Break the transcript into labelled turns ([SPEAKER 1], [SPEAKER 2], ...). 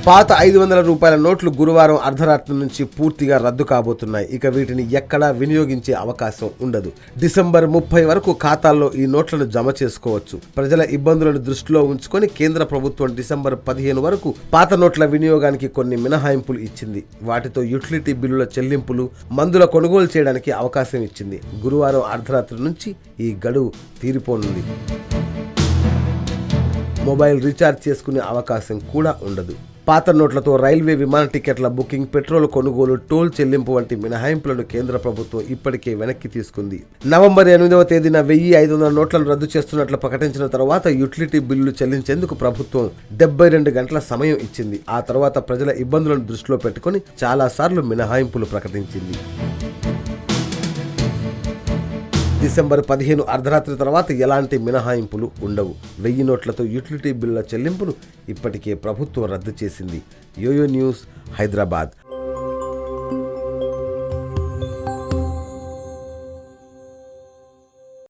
[SPEAKER 1] పాత 500 రూపాయల నోట్లు గురువారం అర్ధరాత్రి నుంచి పూర్తిగా రద్దు కాబోతున్నాయి. ఇక వీటిని ఎక్కడా వినియోగించే అవకాశం ఉండదు. డిసెంబర్ 30 వరకు ఖాతాల్లో ఈ నోట్లను జమ చేసుకోవచ్చు. ప్రజల ఇబ్బందులను దృష్టిలో ఉంచుకొని కేంద్ర ప్రభుత్వం డిసెంబర్ 15 వరకు పాత నోట్ల వినియోగానికి కొన్ని మినహాయింపులు ఇచ్చింది. వాటితో యుటిలిటీ బిల్లుల చెల్లింపులు, మందుల కొనుగోలు చేయడానికి అవకాశం ఇచ్చింది. గురువారం అర్ధరాత్రి నుంచి ఈ గడువు తీరిపోనుంది. మొబైల్ రీఛార్జ్ చేసుకునే అవకాశం కూడా ఉండదు. పాత నోట్లతో రైల్వే, విమాన టికెట్ల బుకింగ్, పెట్రోల్ కొనుగోలు, టోల్ చెల్లింపు వంటి మినహాయింపులను కేంద్ర ప్రభుత్వం ఇప్పటికే వెనక్కి తీసుకుంది. నవంబర్ 8వ తేదీన 1500 నోట్లను రద్దు చేస్తున్నట్లు ప్రకటించిన తర్వాత యుటిలిటీ బిల్లులు చెల్లించేందుకు ప్రభుత్వం 72 గంటల సమయం ఇచ్చింది. ఆ తర్వాత ప్రజల ఇబ్బందులను దృష్టిలో పెట్టుకుని చాలాసార్లు మినహాయింపులు ప్రకటించింది. డిసెంబర్ 15 అర్ధరాత్రి తర్వాత ఎలాంటి మినహాయింపులు ఉండవు. 1000 నోట్లతో యుటిలిటీ బిల్లుల చెల్లింపును ఇప్పటికే ప్రభుత్వం రద్దు చేసింది. Yoyo news, Hyderabad.